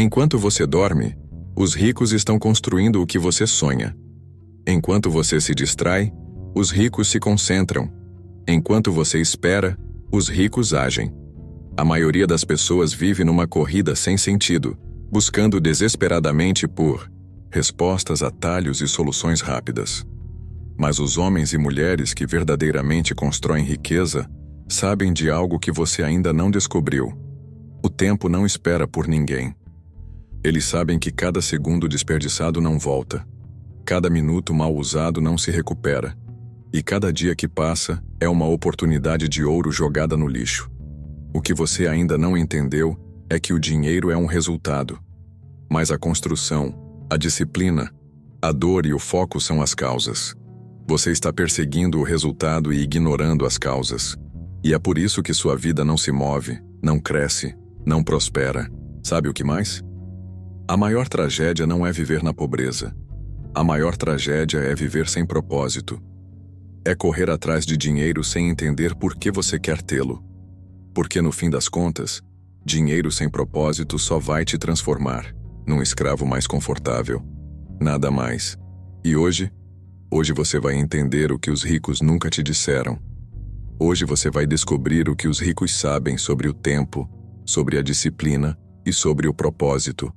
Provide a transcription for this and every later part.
Enquanto você dorme, os ricos estão construindo o que você sonha. Enquanto você se distrai, os ricos se concentram. Enquanto você espera, os ricos agem. A maioria das pessoas vive numa corrida sem sentido, buscando desesperadamente por respostas, atalhos e soluções rápidas. Mas os homens e mulheres que verdadeiramente constroem riqueza sabem de algo que você ainda não descobriu. O tempo não espera por ninguém. Eles sabem que cada segundo desperdiçado não volta. Cada minuto mal usado não se recupera. E cada dia que passa é uma oportunidade de ouro jogada no lixo. O que você ainda não entendeu é que o dinheiro é um resultado. Mas a construção, a disciplina, a dor e o foco são as causas. Você está perseguindo o resultado e ignorando as causas. E é por isso que sua vida não se move, não cresce, não prospera. Sabe o que mais? A maior tragédia não é viver na pobreza. A maior tragédia é viver sem propósito. É correr atrás de dinheiro sem entender por que você quer tê-lo. Porque no fim das contas, dinheiro sem propósito só vai te transformar num escravo mais confortável. Nada mais. E hoje você vai entender o que os ricos nunca te disseram. Hoje você vai descobrir o que os ricos sabem sobre o tempo, sobre a disciplina e sobre o propósito,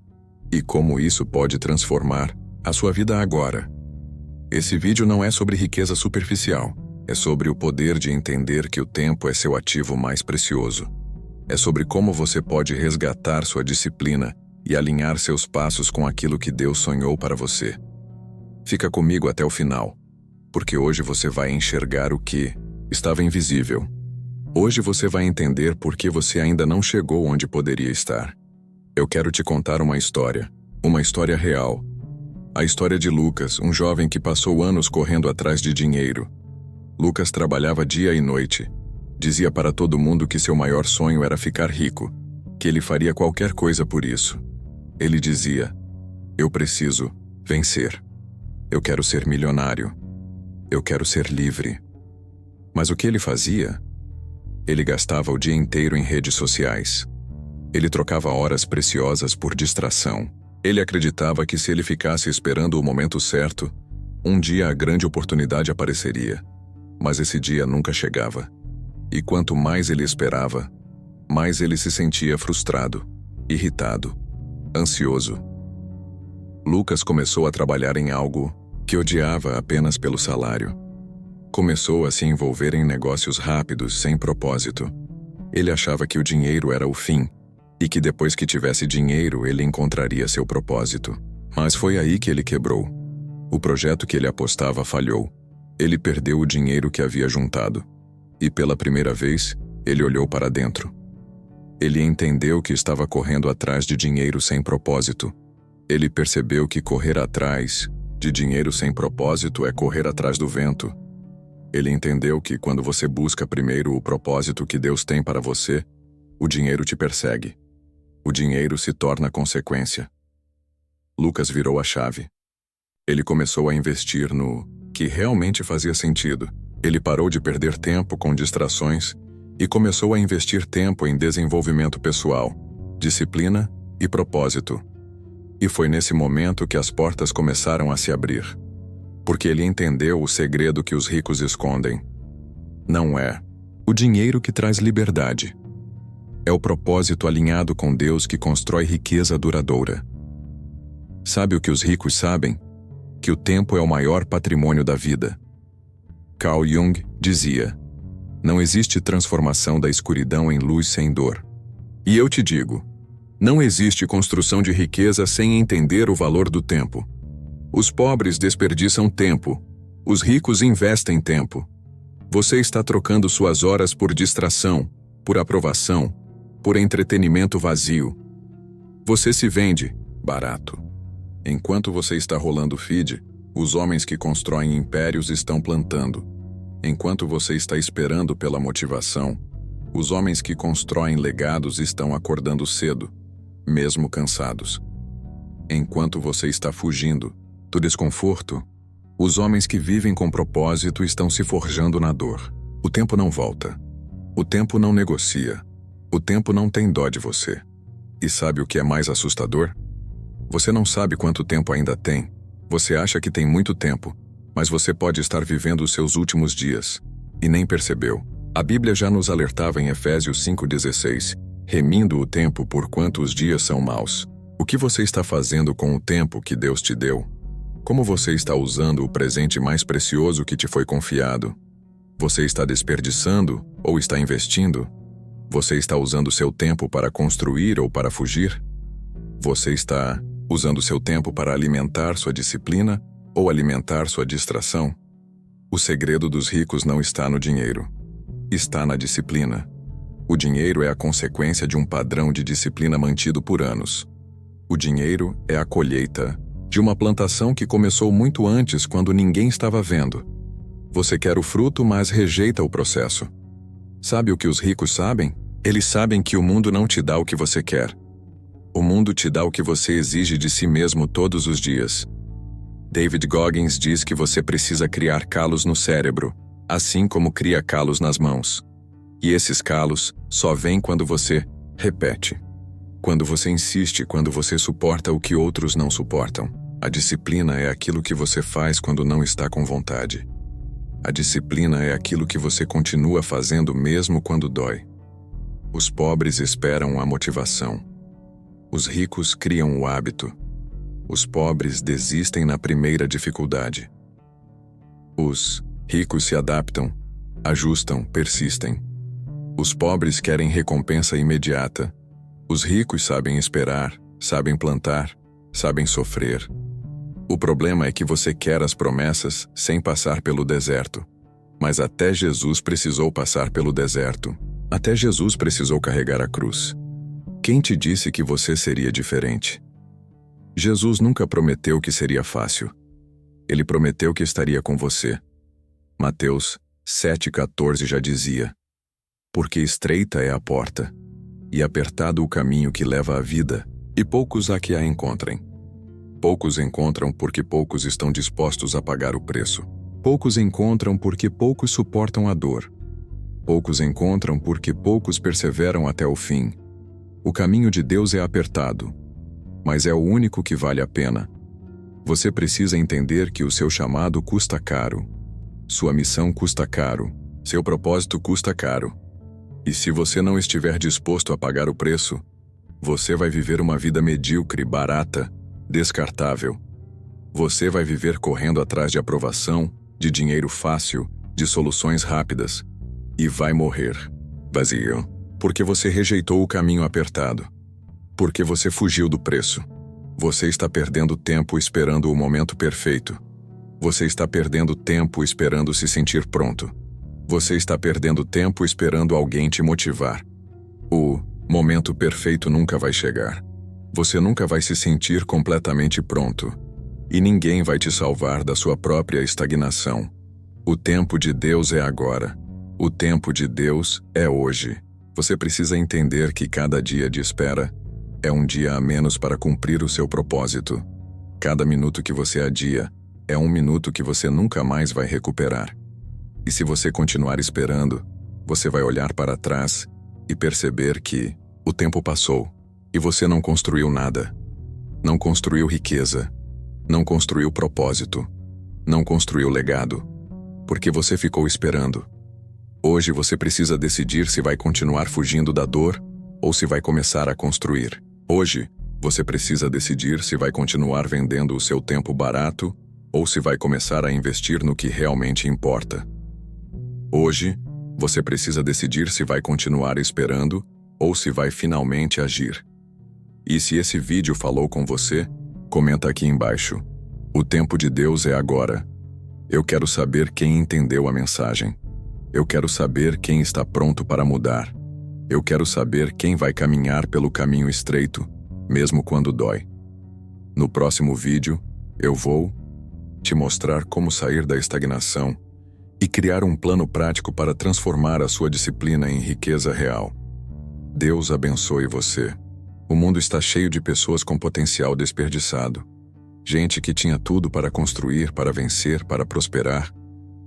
e como isso pode transformar a sua vida agora. Esse vídeo não é sobre riqueza superficial, é sobre o poder de entender que o tempo é seu ativo mais precioso. É sobre como você pode resgatar sua disciplina e alinhar seus passos com aquilo que Deus sonhou para você. Fica comigo até o final, porque hoje você vai enxergar o que estava invisível. Hoje você vai entender por que você ainda não chegou onde poderia estar. Eu quero te contar uma história real. A história de Lucas, um jovem que passou anos correndo atrás de dinheiro. Lucas trabalhava dia e noite. Dizia para todo mundo que seu maior sonho era ficar rico, que ele faria qualquer coisa por isso. Ele dizia: "Eu preciso vencer. Eu quero ser milionário. Eu quero ser livre." Mas o que ele fazia? Ele gastava o dia inteiro em redes sociais. Ele trocava horas preciosas por distração. Ele acreditava que se ele ficasse esperando o momento certo, um dia a grande oportunidade apareceria. Mas esse dia nunca chegava. E quanto mais ele esperava, mais ele se sentia frustrado, irritado, ansioso. Lucas começou a trabalhar em algo que odiava apenas pelo salário. Começou a se envolver em negócios rápidos, sem propósito. Ele achava que o dinheiro era o fim, e que depois que tivesse dinheiro ele encontraria seu propósito. Mas foi aí que ele quebrou. O projeto que ele apostava falhou. Ele perdeu o dinheiro que havia juntado. E pela primeira vez, ele olhou para dentro. Ele entendeu que estava correndo atrás de dinheiro sem propósito. Ele percebeu que correr atrás de dinheiro sem propósito é correr atrás do vento. Ele entendeu que quando você busca primeiro o propósito que Deus tem para você, o dinheiro te persegue. O dinheiro se torna consequência. Lucas virou a chave. Ele começou a investir no que realmente fazia sentido. Ele parou de perder tempo com distrações e começou a investir tempo em desenvolvimento pessoal, disciplina e propósito. E foi nesse momento que as portas começaram a se abrir. Porque ele entendeu o segredo que os ricos escondem. Não é o dinheiro que traz liberdade. É o propósito alinhado com Deus que constrói riqueza duradoura. Sabe o que os ricos sabem? Que o tempo é o maior patrimônio da vida. Carl Jung dizia: "Não existe transformação da escuridão em luz sem dor." E eu te digo, não existe construção de riqueza sem entender o valor do tempo. Os pobres desperdiçam tempo, os ricos investem tempo. Você está trocando suas horas por distração, por aprovação, por entretenimento vazio. Você se vende barato. Enquanto você está rolando feed, os homens que constroem impérios estão plantando. Enquanto você está esperando pela motivação, os homens que constroem legados estão acordando cedo, mesmo cansados. Enquanto você está fugindo do desconforto, os homens que vivem com propósito estão se forjando na dor. O tempo não volta. O tempo não negocia. O tempo não tem dó de você. E sabe o que é mais assustador? Você não sabe quanto tempo ainda tem. Você acha que tem muito tempo, mas você pode estar vivendo os seus últimos dias e nem percebeu. A Bíblia já nos alertava em Efésios 5,16, remindo o tempo porquanto os dias são maus. O que você está fazendo com o tempo que Deus te deu? Como você está usando o presente mais precioso que te foi confiado? Você está desperdiçando ou está investindo? Você está usando seu tempo para construir ou para fugir? Você está usando seu tempo para alimentar sua disciplina ou alimentar sua distração? O segredo dos ricos não está no dinheiro. Está na disciplina. O dinheiro é a consequência de um padrão de disciplina mantido por anos. O dinheiro é a colheita de uma plantação que começou muito antes, quando ninguém estava vendo. Você quer o fruto, mas rejeita o processo. Sabe o que os ricos sabem? Eles sabem que o mundo não te dá o que você quer. O mundo te dá o que você exige de si mesmo todos os dias. David Goggins diz que você precisa criar calos no cérebro, assim como cria calos nas mãos. E esses calos só vêm quando você repete. Quando você insiste, quando você suporta o que outros não suportam. A disciplina é aquilo que você faz quando não está com vontade. A disciplina é aquilo que você continua fazendo mesmo quando dói. Os pobres esperam a motivação. Os ricos criam o hábito. Os pobres desistem na primeira dificuldade. Os ricos se adaptam, ajustam, persistem. Os pobres querem recompensa imediata. Os ricos sabem esperar, sabem plantar, sabem sofrer. O problema é que você quer as promessas sem passar pelo deserto. Mas até Jesus precisou passar pelo deserto. Até Jesus precisou carregar a cruz. Quem te disse que você seria diferente? Jesus nunca prometeu que seria fácil. Ele prometeu que estaria com você. Mateus 7,14 já dizia: porque estreita é a porta, e apertado o caminho que leva à vida, e poucos há que a encontrem. Poucos encontram porque poucos estão dispostos a pagar o preço. Poucos encontram porque poucos suportam a dor. Poucos encontram porque poucos perseveram até o fim. O caminho de Deus é apertado, mas é o único que vale a pena. Você precisa entender que o seu chamado custa caro. Sua missão custa caro. Seu propósito custa caro. E se você não estiver disposto a pagar o preço, você vai viver uma vida medíocre, barata, descartável. Você vai viver correndo atrás de aprovação, de dinheiro fácil, de soluções rápidas. E vai morrer vazio. Porque você rejeitou o caminho apertado. Porque você fugiu do preço. Você está perdendo tempo esperando o momento perfeito. Você está perdendo tempo esperando se sentir pronto. Você está perdendo tempo esperando alguém te motivar. O momento perfeito nunca vai chegar. Você nunca vai se sentir completamente pronto. E ninguém vai te salvar da sua própria estagnação. O tempo de Deus é agora. O tempo de Deus é hoje. Você precisa entender que cada dia de espera é um dia a menos para cumprir o seu propósito. Cada minuto que você adia é um minuto que você nunca mais vai recuperar. E se você continuar esperando, você vai olhar para trás e perceber que o tempo passou e você não construiu nada. Não construiu riqueza. Não construiu propósito. Não construiu legado. Porque você ficou esperando. Hoje você precisa decidir se vai continuar fugindo da dor ou se vai começar a construir. Hoje, você precisa decidir se vai continuar vendendo o seu tempo barato ou se vai começar a investir no que realmente importa. Hoje, você precisa decidir se vai continuar esperando ou se vai finalmente agir. E se esse vídeo falou com você, comenta aqui embaixo. O tempo de Deus é agora. Eu quero saber quem entendeu a mensagem. Eu quero saber quem está pronto para mudar. Eu quero saber quem vai caminhar pelo caminho estreito, mesmo quando dói. No próximo vídeo, eu vou te mostrar como sair da estagnação e criar um plano prático para transformar a sua disciplina em riqueza real. Deus abençoe você. O mundo está cheio de pessoas com potencial desperdiçado. Gente que tinha tudo para construir, para vencer, para prosperar,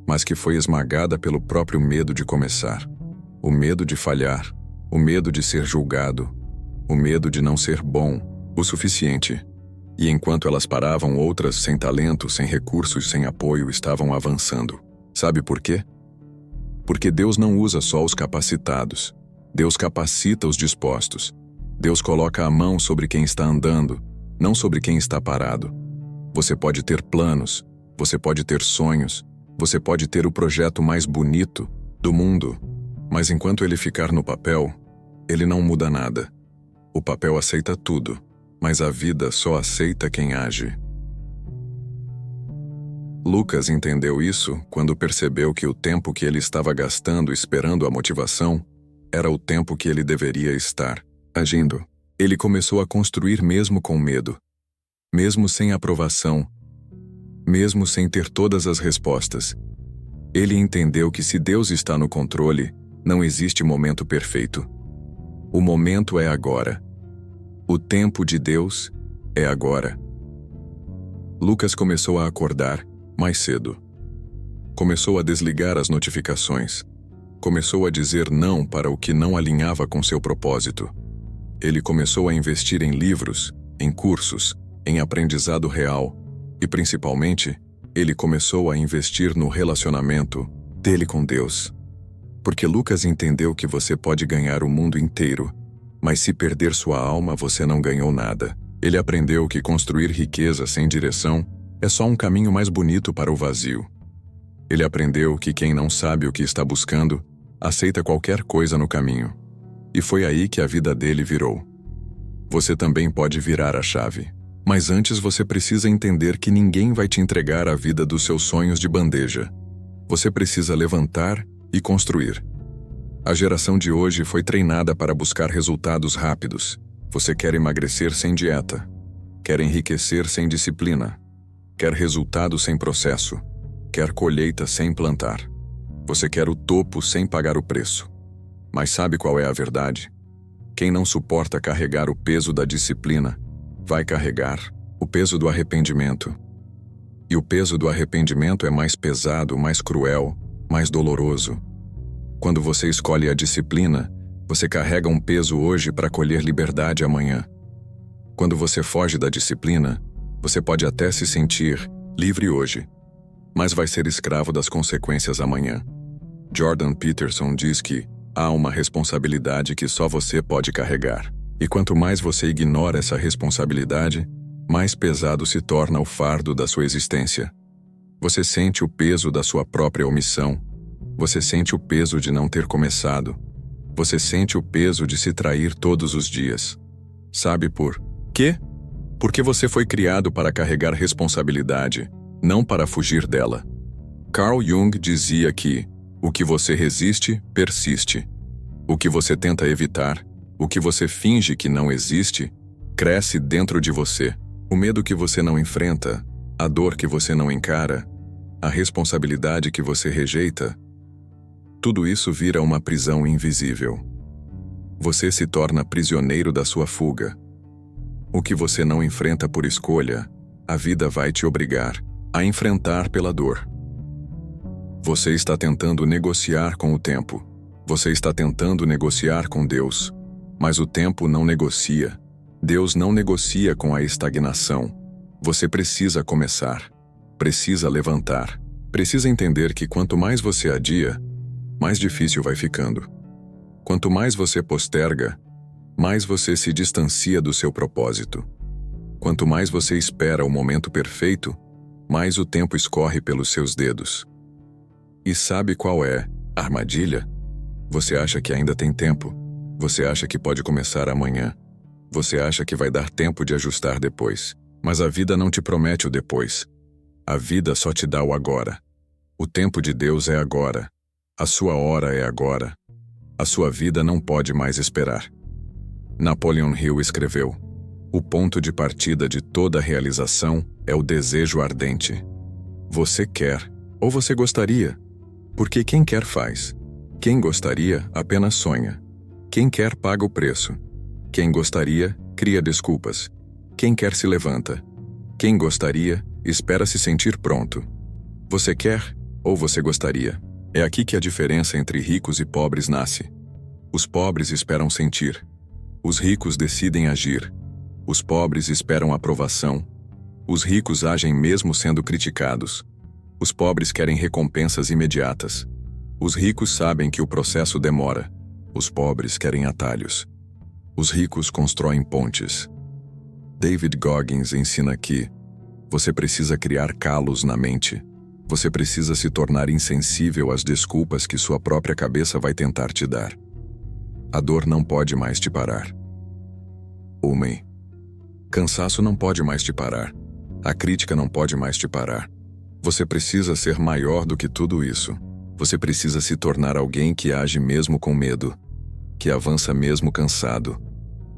mas que foi esmagada pelo próprio medo de começar. O medo de falhar, o medo de ser julgado, o medo de não ser bom o suficiente. E enquanto elas paravam, outras, sem talento, sem recursos, sem apoio, estavam avançando. Sabe por quê? Porque Deus não usa só os capacitados. Deus capacita os dispostos. Deus coloca a mão sobre quem está andando, não sobre quem está parado. Você pode ter planos, você pode ter sonhos, você pode ter o projeto mais bonito do mundo, mas enquanto ele ficar no papel, ele não muda nada. O papel aceita tudo, mas a vida só aceita quem age. Lucas entendeu isso quando percebeu que o tempo que ele estava gastando esperando a motivação era o tempo que ele deveria estar agindo. Ele começou a construir mesmo com medo, mesmo sem aprovação, mesmo sem ter todas as respostas. Ele entendeu que se Deus está no controle, não existe momento perfeito. O momento é agora. O tempo de Deus é agora. Lucas começou a acordar mais cedo. Começou a desligar as notificações. Começou a dizer não para o que não alinhava com seu propósito. Ele começou a investir em livros, em cursos, em aprendizado real e, principalmente, ele começou a investir no relacionamento dele com Deus. Porque Lucas entendeu que você pode ganhar o mundo inteiro, mas se perder sua alma, você não ganhou nada. Ele aprendeu que construir riqueza sem direção é só um caminho mais bonito para o vazio. Ele aprendeu que quem não sabe o que está buscando, aceita qualquer coisa no caminho. E foi aí que a vida dele virou. Você também pode virar a chave. Mas antes você precisa entender que ninguém vai te entregar a vida dos seus sonhos de bandeja. Você precisa levantar e construir. A geração de hoje foi treinada para buscar resultados rápidos. Você quer emagrecer sem dieta. Quer enriquecer sem disciplina. Quer resultado sem processo. Quer colheita sem plantar. Você quer o topo sem pagar o preço. Mas sabe qual é a verdade? Quem não suporta carregar o peso da disciplina, vai carregar o peso do arrependimento. E o peso do arrependimento é mais pesado, mais cruel, mais doloroso. Quando você escolhe a disciplina, você carrega um peso hoje para colher liberdade amanhã. Quando você foge da disciplina, você pode até se sentir livre hoje, mas vai ser escravo das consequências amanhã. Jordan Peterson diz que há uma responsabilidade que só você pode carregar. E quanto mais você ignora essa responsabilidade, mais pesado se torna o fardo da sua existência. Você sente o peso da sua própria omissão. Você sente o peso de não ter começado. Você sente o peso de se trair todos os dias. Sabe por quê? Porque você foi criado para carregar responsabilidade, não para fugir dela. Carl Jung dizia que o que você resiste, persiste. O que você tenta evitar, o que você finge que não existe, cresce dentro de você. O medo que você não enfrenta, a dor que você não encara, a responsabilidade que você rejeita, tudo isso vira uma prisão invisível. Você se torna prisioneiro da sua fuga. O que você não enfrenta por escolha, a vida vai te obrigar a enfrentar pela dor. Você está tentando negociar com o tempo. Você está tentando negociar com Deus. Mas o tempo não negocia. Deus não negocia com a estagnação. Você precisa começar. Precisa levantar. Precisa entender que quanto mais você adia, mais difícil vai ficando. Quanto mais você posterga, mais você se distancia do seu propósito. Quanto mais você espera o momento perfeito, mais o tempo escorre pelos seus dedos. E sabe qual é a armadilha? Você acha que ainda tem tempo. Você acha que pode começar amanhã. Você acha que vai dar tempo de ajustar depois. Mas a vida não te promete o depois. A vida só te dá o agora. O tempo de Deus é agora. A sua hora é agora. A sua vida não pode mais esperar. Napoleon Hill escreveu: o ponto de partida de toda realização é o desejo ardente. Você quer, ou você gostaria. Porque quem quer faz. Quem gostaria apenas sonha. Quem quer paga o preço. Quem gostaria cria desculpas. Quem quer se levanta. Quem gostaria espera se sentir pronto. Você quer ou você gostaria? É aqui que a diferença entre ricos e pobres nasce. Os pobres esperam sentir. Os ricos decidem agir. Os pobres esperam aprovação. Os ricos agem mesmo sendo criticados. Os pobres querem recompensas imediatas. Os ricos sabem que o processo demora. Os pobres querem atalhos. Os ricos constroem pontes. David Goggins ensina que você precisa criar calos na mente. Você precisa se tornar insensível às desculpas que sua própria cabeça vai tentar te dar. A dor não pode mais te parar. Homem. Cansaço não pode mais te parar. A crítica não pode mais te parar. Você precisa ser maior do que tudo isso. Você precisa se tornar alguém que age mesmo com medo, que avança mesmo cansado,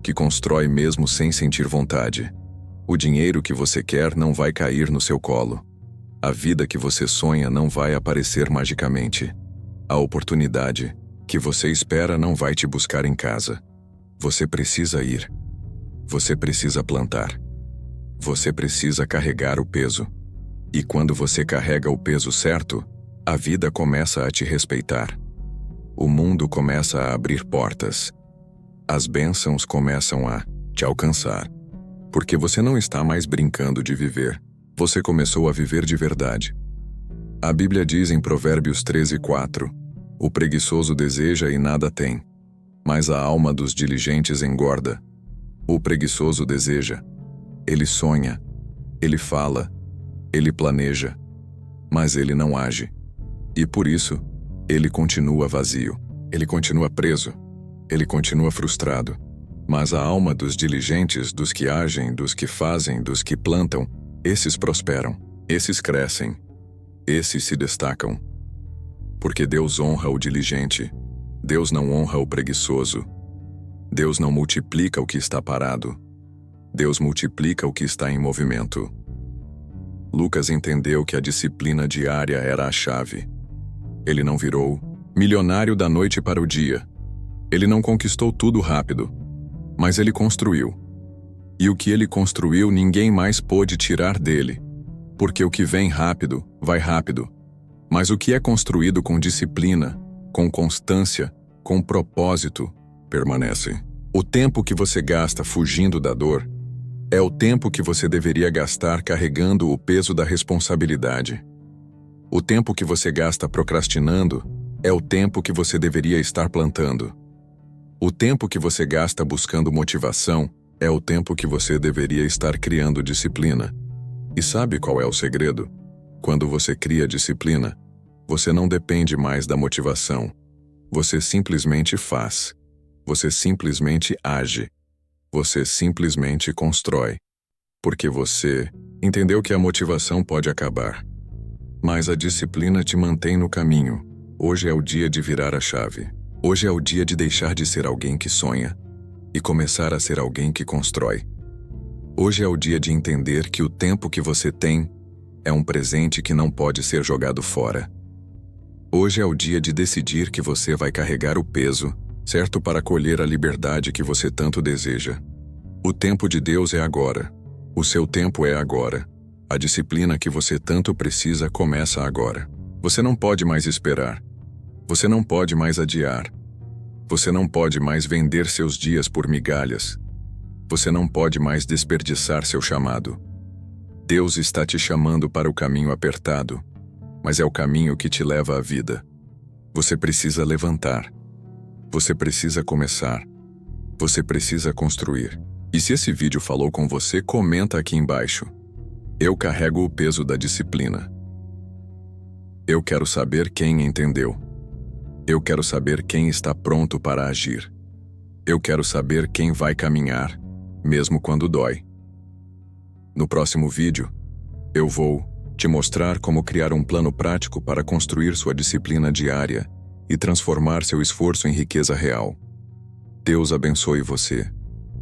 que constrói mesmo sem sentir vontade. O dinheiro que você quer não vai cair no seu colo. A vida que você sonha não vai aparecer magicamente. A oportunidade que você espera não vai te buscar em casa. Você precisa ir. Você precisa plantar. Você precisa carregar o peso. E quando você carrega o peso certo, a vida começa a te respeitar. O mundo começa a abrir portas. As bênçãos começam a te alcançar. Porque você não está mais brincando de viver. Você começou a viver de verdade. A Bíblia diz em Provérbios 13:4, o preguiçoso deseja e nada tem, mas a alma dos diligentes engorda. O preguiçoso deseja, ele sonha, ele fala, ele planeja, mas ele não age. E por isso, ele continua vazio, ele continua preso, ele continua frustrado. Mas a alma dos diligentes, dos que agem, dos que fazem, dos que plantam, esses prosperam, esses crescem, esses se destacam. Porque Deus honra o diligente, Deus não honra o preguiçoso. Deus não multiplica o que está parado, Deus multiplica o que está em movimento. Lucas entendeu que a disciplina diária era a chave. Ele não virou milionário da noite para o dia. Ele não conquistou tudo rápido, mas ele construiu. E o que ele construiu ninguém mais pôde tirar dele, porque o que vem rápido, vai rápido. Mas o que é construído com disciplina, com constância, com propósito, permanece. O tempo que você gasta fugindo da dor é o tempo que você deveria gastar carregando o peso da responsabilidade. O tempo que você gasta procrastinando é o tempo que você deveria estar plantando. O tempo que você gasta buscando motivação é o tempo que você deveria estar criando disciplina. E sabe qual é o segredo? Quando você cria disciplina, você não depende mais da motivação. Você simplesmente faz. Você simplesmente age. Você simplesmente constrói. Porque você entendeu que a motivação pode acabar. Mas a disciplina te mantém no caminho. Hoje é o dia de virar a chave. Hoje é o dia de deixar de ser alguém que sonha e começar a ser alguém que constrói. Hoje é o dia de entender que o tempo que você tem é um presente que não pode ser jogado fora. Hoje é o dia de decidir que você vai carregar o peso, certo, para colher a liberdade que você tanto deseja. O tempo de Deus é agora. O seu tempo é agora. A disciplina que você tanto precisa começa agora. Você não pode mais esperar. Você não pode mais adiar. Você não pode mais vender seus dias por migalhas. Você não pode mais desperdiçar seu chamado. Deus está te chamando para o caminho apertado, mas é o caminho que te leva à vida. Você precisa levantar. Você precisa começar. Você precisa construir. E se esse vídeo falou com você, comenta aqui embaixo. Eu carrego o peso da disciplina. Eu quero saber quem entendeu. Eu quero saber quem está pronto para agir. Eu quero saber quem vai caminhar, mesmo quando dói. No próximo vídeo, eu vou te mostrar como criar um plano prático para construir sua disciplina diária e transformar seu esforço em riqueza real. Deus abençoe você.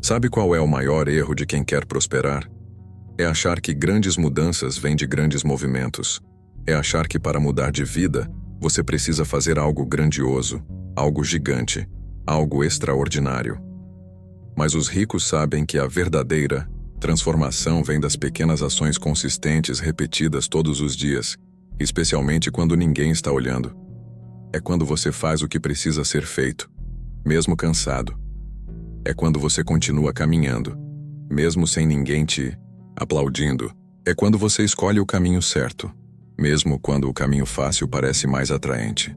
Sabe qual é o maior erro de quem quer prosperar? É achar que grandes mudanças vêm de grandes movimentos. É achar que para mudar de vida, você precisa fazer algo grandioso, algo gigante, algo extraordinário. Mas os ricos sabem que a verdadeira transformação vem das pequenas ações consistentes repetidas todos os dias, especialmente quando ninguém está olhando. É quando você faz o que precisa ser feito, mesmo cansado. É quando você continua caminhando, mesmo sem ninguém te aplaudindo. É quando você escolhe o caminho certo, mesmo quando o caminho fácil parece mais atraente.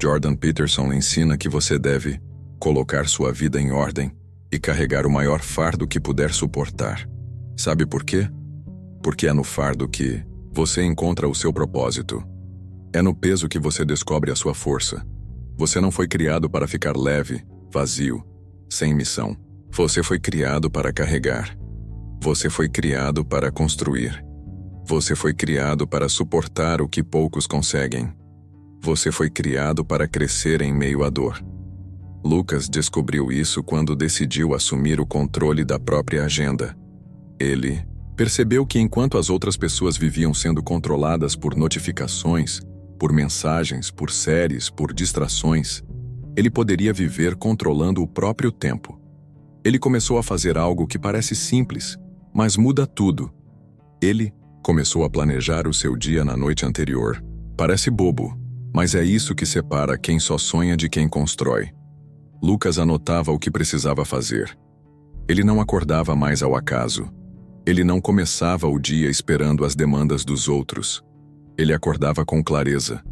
Jordan Peterson ensina que você deve colocar sua vida em ordem e carregar o maior fardo que puder suportar. Sabe por quê? Porque é no fardo que você encontra o seu propósito. É no peso que você descobre a sua força. Você não foi criado para ficar leve, vazio, sem missão. Você foi criado para carregar. Você foi criado para construir. Você foi criado para suportar o que poucos conseguem. Você foi criado para crescer em meio à dor. Lucas descobriu isso quando decidiu assumir o controle da própria agenda. Ele percebeu que enquanto as outras pessoas viviam sendo controladas por notificações, por mensagens, por séries, por distrações, ele poderia viver controlando o próprio tempo. Ele começou a fazer algo que parece simples, mas muda tudo. Ele começou a planejar o seu dia na noite anterior. Parece bobo, mas é isso que separa quem só sonha de quem constrói. Lucas anotava o que precisava fazer. Ele não acordava mais ao acaso. Ele não começava o dia esperando as demandas dos outros. Ele acordava com clareza,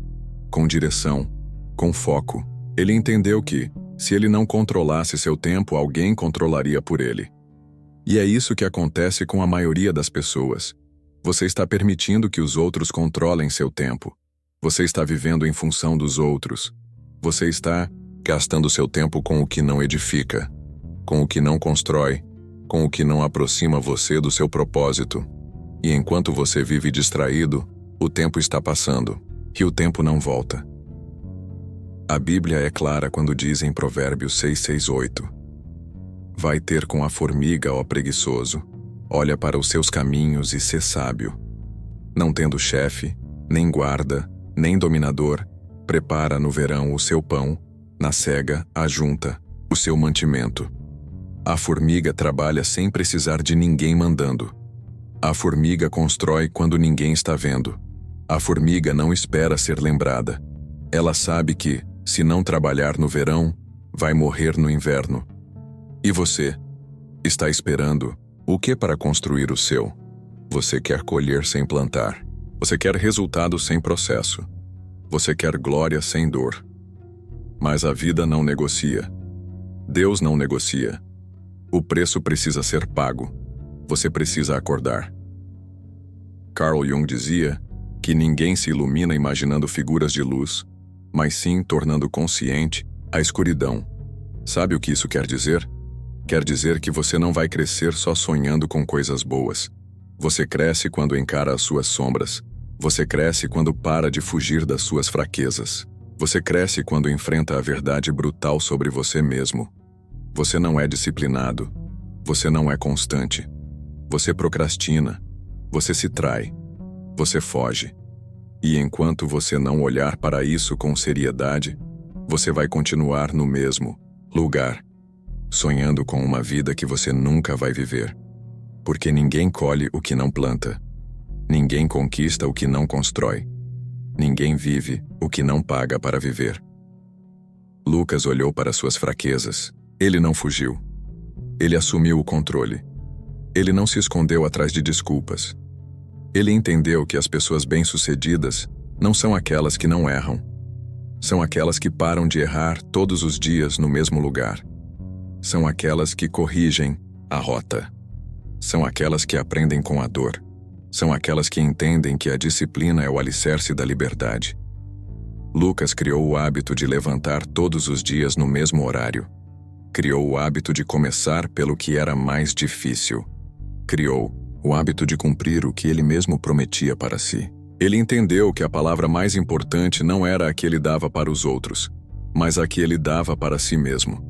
com direção, com foco. Ele entendeu que, se ele não controlasse seu tempo, alguém controlaria por ele. E é isso que acontece com a maioria das pessoas. Você está permitindo que os outros controlem seu tempo. Você está vivendo em função dos outros. Você está gastando seu tempo com o que não edifica, com o que não constrói, com o que não aproxima você do seu propósito. E enquanto você vive distraído, o tempo está passando, e o tempo não volta. A Bíblia é clara quando diz em Provérbios 6:6-8: Vai ter com a formiga, ó preguiçoso, olha para os seus caminhos e sê sábio. Não tendo chefe, nem guarda, nem dominador, prepara no verão o seu pão, na cega ajunta o seu mantimento. A formiga trabalha sem precisar de ninguém mandando. A formiga constrói quando ninguém está vendo. A formiga não espera ser lembrada. Ela sabe que, se não trabalhar no verão, vai morrer no inverno. E você? Está esperando o que para construir o seu? Você quer colher sem plantar. Você quer resultado sem processo. Você quer glória sem dor. Mas a vida não negocia. Deus não negocia. O preço precisa ser pago. Você precisa acordar. Carl Jung dizia que ninguém se ilumina imaginando figuras de luz, mas sim tornando consciente a escuridão. Sabe o que isso quer dizer? Quer dizer que você não vai crescer só sonhando com coisas boas. Você cresce quando encara as suas sombras. Você cresce quando para de fugir das suas fraquezas. Você cresce quando enfrenta a verdade brutal sobre você mesmo. Você não é disciplinado. Você não é constante. Você procrastina. Você se trai. Você foge. E enquanto você não olhar para isso com seriedade, você vai continuar no mesmo lugar, sonhando com uma vida que você nunca vai viver. Porque ninguém colhe o que não planta. Ninguém conquista o que não constrói. Ninguém vive o que não paga para viver. Lucas olhou para suas fraquezas. Ele não fugiu. Ele assumiu o controle. Ele não se escondeu atrás de desculpas. Ele entendeu que as pessoas bem-sucedidas não são aquelas que não erram. São aquelas que param de errar todos os dias no mesmo lugar. São aquelas que corrigem a rota. São aquelas que aprendem com a dor. São aquelas que entendem que a disciplina é o alicerce da liberdade. Lucas criou o hábito de levantar todos os dias no mesmo horário. Criou o hábito de começar pelo que era mais difícil. Criou o hábito de cumprir o que ele mesmo prometia para si. Ele entendeu que a palavra mais importante não era a que ele dava para os outros, mas a que ele dava para si mesmo.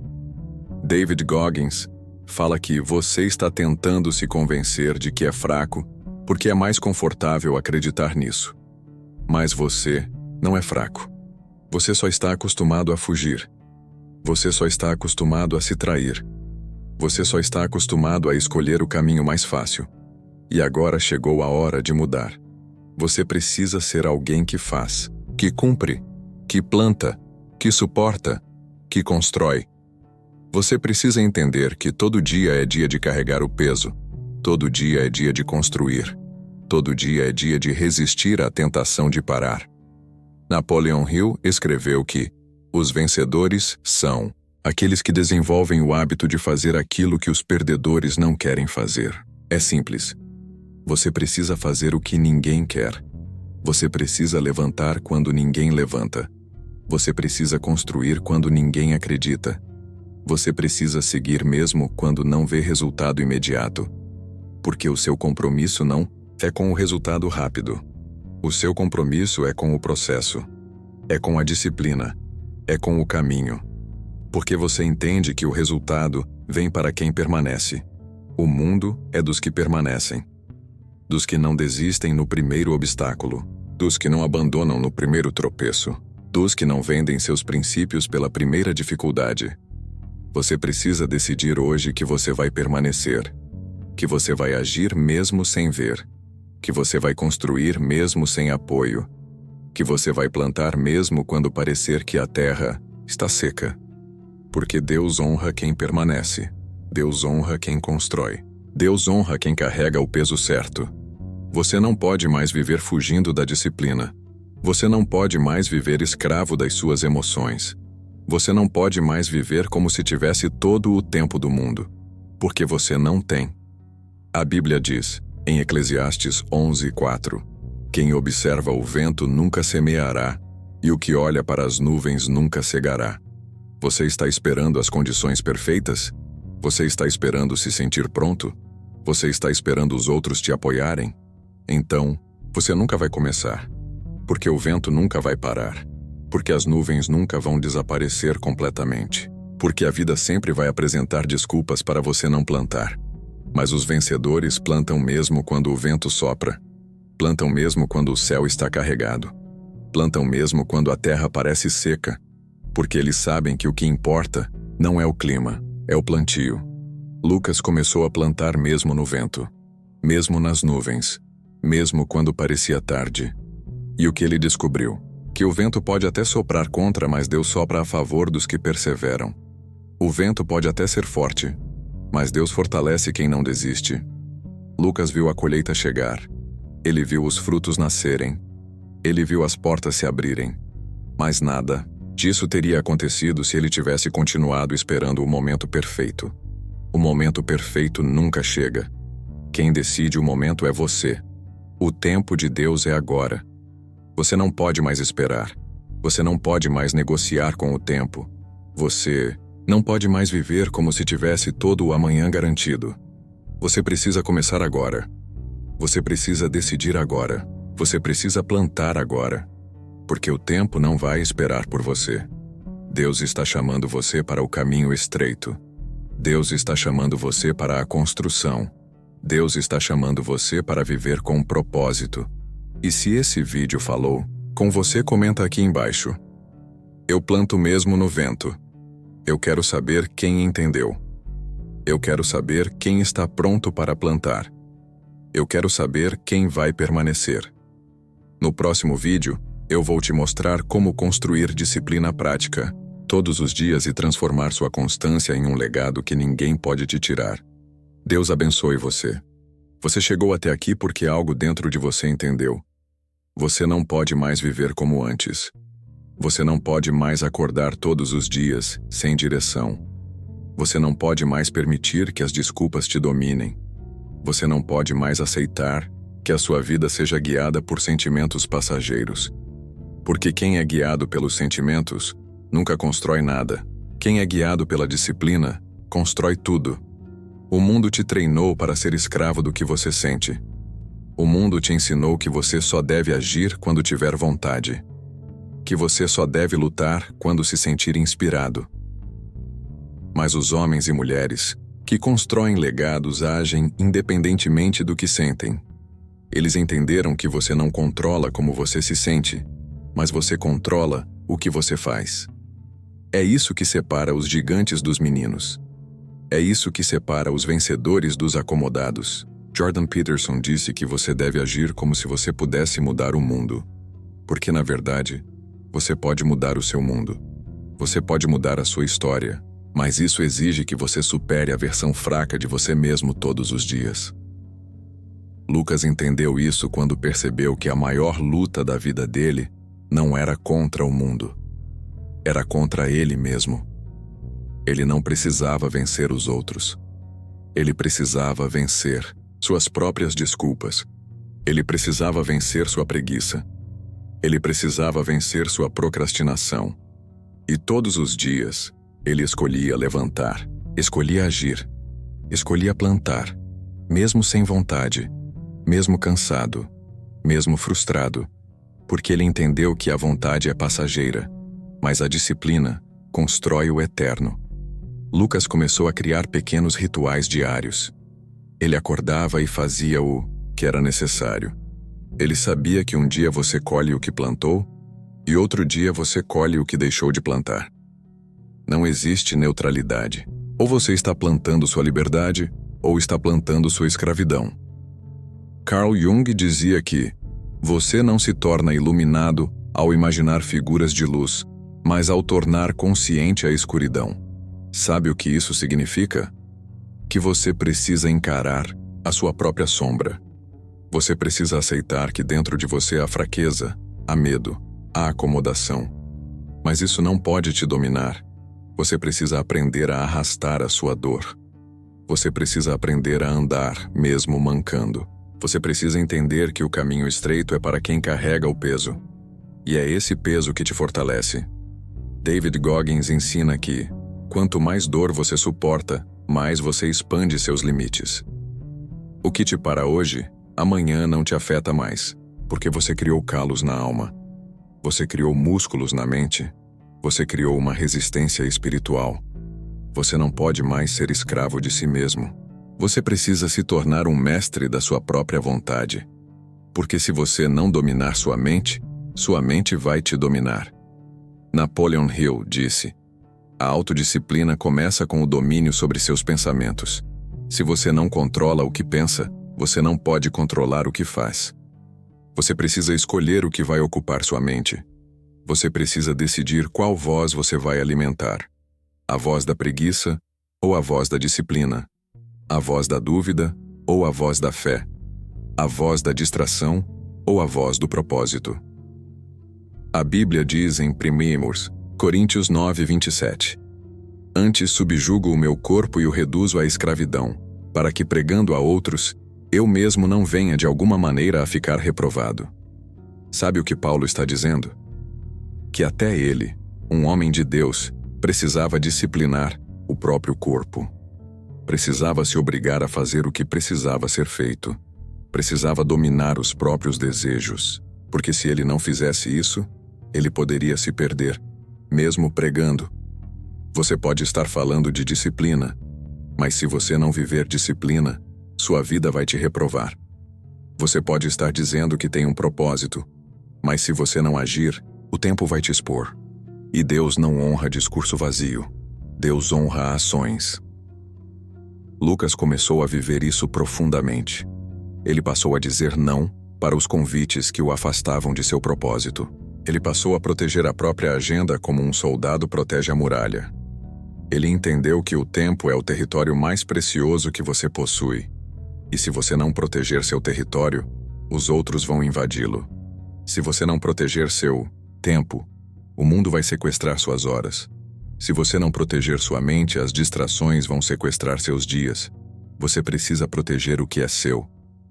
David Goggins fala que você está tentando se convencer de que é fraco porque é mais confortável acreditar nisso. Mas você não é fraco. Você só está acostumado a fugir. Você só está acostumado a se trair. Você só está acostumado a escolher o caminho mais fácil. E agora chegou a hora de mudar. Você precisa ser alguém que faz, que cumpre, que planta, que suporta, que constrói. Você precisa entender que todo dia é dia de carregar o peso, todo dia é dia de construir, todo dia é dia de resistir à tentação de parar. Napoleon Hill escreveu que os vencedores são aqueles que desenvolvem o hábito de fazer aquilo que os perdedores não querem fazer. É simples. Você precisa fazer o que ninguém quer. Você precisa levantar quando ninguém levanta. Você precisa construir quando ninguém acredita. Você precisa seguir mesmo quando não vê resultado imediato. Porque o seu compromisso não é com o resultado rápido. O seu compromisso é com o processo. É com a disciplina. É com o caminho. Porque você entende que o resultado vem para quem permanece. O mundo é dos que permanecem. Dos que não desistem no primeiro obstáculo. Dos que não abandonam no primeiro tropeço. Dos que não vendem seus princípios pela primeira dificuldade. Você precisa decidir hoje que você vai permanecer. Que você vai agir mesmo sem ver. Que você vai construir mesmo sem apoio. Que você vai plantar mesmo quando parecer que a terra está seca. Porque Deus honra quem permanece. Deus honra quem constrói. Deus honra quem carrega o peso certo. Você não pode mais viver fugindo da disciplina. Você não pode mais viver escravo das suas emoções. Você não pode mais viver como se tivesse todo o tempo do mundo. Porque você não tem. A Bíblia diz, em Eclesiastes 11:4, quem observa o vento nunca semeará, e o que olha para as nuvens nunca cegará. Você está esperando as condições perfeitas? Você está esperando se sentir pronto? Você está esperando os outros te apoiarem? Então, você nunca vai começar. Porque o vento nunca vai parar. Porque as nuvens nunca vão desaparecer completamente. Porque a vida sempre vai apresentar desculpas para você não plantar. Mas os vencedores plantam mesmo quando o vento sopra. Plantam mesmo quando o céu está carregado. Plantam mesmo quando a terra parece seca. Porque eles sabem que o que importa não é o clima, é o plantio. Lucas começou a plantar mesmo no vento. Mesmo nas nuvens. Mesmo quando parecia tarde. E o que ele descobriu? Que o vento pode até soprar contra, mas Deus sopra a favor dos que perseveram. O vento pode até ser forte, mas Deus fortalece quem não desiste. Lucas viu a colheita chegar. Ele viu os frutos nascerem. Ele viu as portas se abrirem. Mas nada disso teria acontecido se ele tivesse continuado esperando o momento perfeito. O momento perfeito nunca chega. Quem decide o momento é você. O tempo de Deus é agora. Você não pode mais esperar. Você não pode mais negociar com o tempo. Você não pode mais viver como se tivesse todo o amanhã garantido. Você precisa começar agora. Você precisa decidir agora. Você precisa plantar agora. Porque o tempo não vai esperar por você. Deus está chamando você para o caminho estreito. Deus está chamando você para a construção. Deus está chamando você para viver com propósito. E se esse vídeo falou com você, comenta aqui embaixo. Eu planto mesmo no vento. Eu quero saber quem entendeu. Eu quero saber quem está pronto para plantar. Eu quero saber quem vai permanecer. No próximo vídeo, eu vou te mostrar como construir disciplina prática todos os dias e transformar sua constância em um legado que ninguém pode te tirar. Deus abençoe você. Você chegou até aqui porque algo dentro de você entendeu. Você não pode mais viver como antes. Você não pode mais acordar todos os dias sem direção. Você não pode mais permitir que as desculpas te dominem. Você não pode mais aceitar que a sua vida seja guiada por sentimentos passageiros. Porque quem é guiado pelos sentimentos nunca constrói nada. Quem é guiado pela disciplina constrói tudo. O mundo te treinou para ser escravo do que você sente. O mundo te ensinou que você só deve agir quando tiver vontade. Que você só deve lutar quando se sentir inspirado. Mas os homens e mulheres que constroem legados agem independentemente do que sentem. Eles entenderam que você não controla como você se sente, mas você controla o que você faz. É isso que separa os gigantes dos meninos. É isso que separa os vencedores dos acomodados. Jordan Peterson disse que você deve agir como se você pudesse mudar o mundo. Porque, na verdade, você pode mudar o seu mundo. Você pode mudar a sua história, Mas isso exige que você supere a versão fraca de você mesmo todos os dias. Lucas entendeu isso quando percebeu que a maior luta da vida dele não era contra o mundo. Era contra ele mesmo. Ele não precisava vencer os outros. Ele precisava vencer suas próprias desculpas. Ele precisava vencer sua preguiça. Ele precisava vencer sua procrastinação. E todos os dias, ele escolhia levantar, escolhia agir, escolhia plantar, mesmo sem vontade, mesmo cansado, mesmo frustrado, porque ele entendeu que a vontade é passageira, mas a disciplina constrói o eterno. Lucas começou a criar pequenos rituais diários. Ele acordava e fazia o que era necessário. Ele sabia que um dia você colhe o que plantou e outro dia você colhe o que deixou de plantar. Não existe neutralidade. Ou você está plantando sua liberdade, ou está plantando sua escravidão. Carl Jung dizia que você não se torna iluminado ao imaginar figuras de luz, mas ao tornar consciente a escuridão. Sabe o que isso significa? Que você precisa encarar a sua própria sombra. Você precisa aceitar que dentro de você há fraqueza, há medo, há acomodação. Mas isso não pode te dominar. Você precisa aprender a arrastar a sua dor. Você precisa aprender a andar, mesmo mancando. Você precisa entender que o caminho estreito é para quem carrega o peso. E é esse peso que te fortalece. David Goggins ensina que, quanto mais dor você suporta, mais você expande seus limites. O que te para hoje, amanhã não te afeta mais, porque você criou calos na alma. Você criou músculos na mente. Você criou uma resistência espiritual. Você não pode mais ser escravo de si mesmo. Você precisa se tornar um mestre da sua própria vontade. Porque se você não dominar sua mente vai te dominar. Napoleon Hill disse: a autodisciplina começa com o domínio sobre seus pensamentos. Se você não controla o que pensa, você não pode controlar o que faz. Você precisa escolher o que vai ocupar sua mente. Você precisa decidir qual voz você vai alimentar. A voz da preguiça ou a voz da disciplina. A voz da dúvida ou a voz da fé. A voz da distração ou a voz do propósito. A Bíblia diz em 1 Coríntios 9:27: antes subjugo o meu corpo e o reduzo à escravidão, para que pregando a outros, eu mesmo não venha de alguma maneira a ficar reprovado. Sabe o que Paulo está dizendo? Que até ele, um homem de Deus, precisava disciplinar o próprio corpo. Precisava se obrigar a fazer o que precisava ser feito. Precisava dominar os próprios desejos, porque se ele não fizesse isso, ele poderia se perder, mesmo pregando. Você pode estar falando de disciplina, mas se você não viver disciplina, sua vida vai te reprovar. Você pode estar dizendo que tem um propósito, mas se você não agir, o tempo vai te expor. E Deus não honra discurso vazio. Deus honra ações. Lucas começou a viver isso profundamente. Ele passou a dizer não para os convites que o afastavam de seu propósito. Ele passou a proteger a própria agenda como um soldado protege a muralha. Ele entendeu que o tempo é o território mais precioso que você possui. E se você não proteger seu território, os outros vão invadi-lo. Se você não proteger seu tempo, o mundo vai sequestrar suas horas. Se você não proteger sua mente, as distrações vão sequestrar seus dias. Você precisa proteger o que é seu.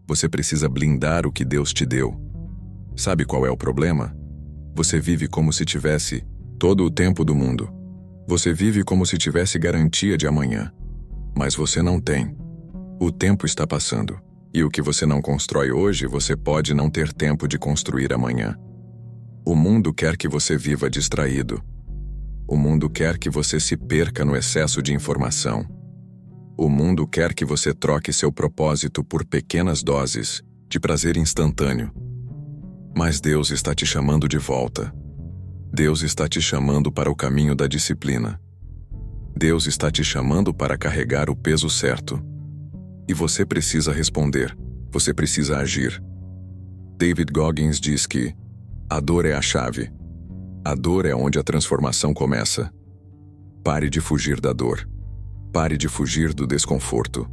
Você precisa blindar o que Deus te deu. Sabe qual é o problema? Você vive como se tivesse todo o tempo do mundo. Você vive como se tivesse garantia de amanhã. Mas você não tem. O tempo está passando. E o que você não constrói hoje, você pode não ter tempo de construir amanhã. O mundo quer que você viva distraído. O mundo quer que você se perca no excesso de informação. O mundo quer que você troque seu propósito por pequenas doses de prazer instantâneo. Mas Deus está te chamando de volta. Deus está te chamando para o caminho da disciplina. Deus está te chamando para carregar o peso certo. E você precisa responder. Você precisa agir. David Goggins diz que a dor é a chave. A dor é onde a transformação começa. Pare de fugir da dor. Pare de fugir do desconforto.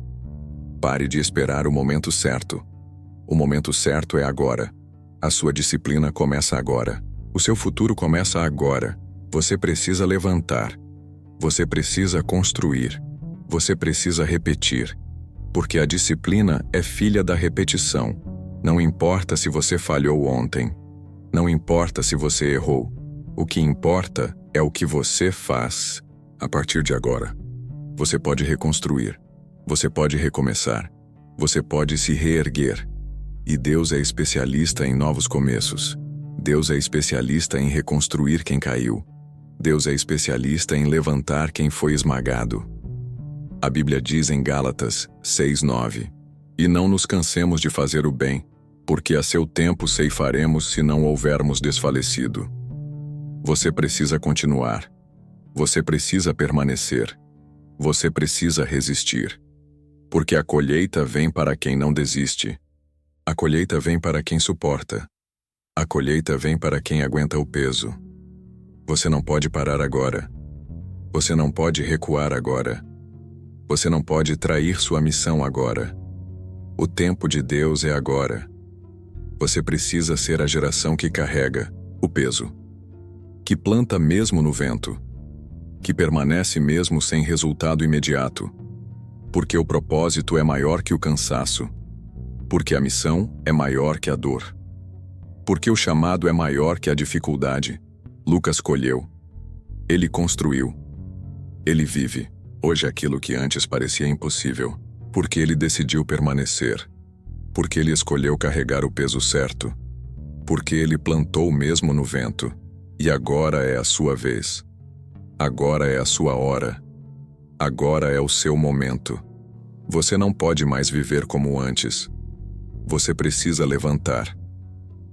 Pare de esperar o momento certo. O momento certo é agora. A sua disciplina começa agora. O seu futuro começa agora. Você precisa levantar. Você precisa construir. Você precisa repetir. Porque a disciplina é filha da repetição. Não importa se você falhou ontem. Não importa se você errou. O que importa é o que você faz a partir de agora. Você pode reconstruir. Você pode recomeçar. Você pode se reerguer. E Deus é especialista em novos começos. Deus é especialista em reconstruir quem caiu. Deus é especialista em levantar quem foi esmagado. A Bíblia diz em Gálatas 6:9: E não nos cansemos de fazer o bem, porque a seu tempo ceifaremos se não houvermos desfalecido. Você precisa continuar. Você precisa permanecer. Você precisa resistir. Porque a colheita vem para quem não desiste. A colheita vem para quem suporta. A colheita vem para quem aguenta o peso. Você não pode parar agora. Você não pode recuar agora. Você não pode trair sua missão agora. O tempo de Deus é agora. Você precisa ser a geração que carrega o peso, que planta mesmo no vento, que permanece mesmo sem resultado imediato, porque o propósito é maior que o cansaço, porque a missão é maior que a dor, porque o chamado é maior que a dificuldade. Lucas colheu. Ele construiu. Ele vive hoje aquilo que antes parecia impossível, porque ele decidiu permanecer, porque ele escolheu carregar o peso certo, porque ele plantou mesmo no vento, e agora é a sua vez. Agora é a sua hora. Agora é o seu momento. Você não pode mais viver como antes. Você precisa levantar.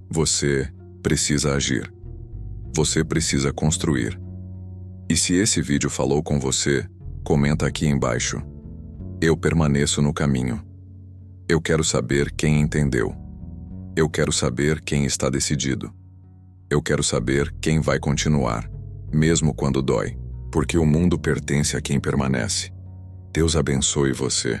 Você precisa agir. Você precisa construir. E se esse vídeo falou com você, comenta aqui embaixo. Eu permaneço no caminho. Eu quero saber quem entendeu. Eu quero saber quem está decidido. Eu quero saber quem vai continuar, mesmo quando dói, porque o mundo pertence a quem permanece. Deus abençoe você.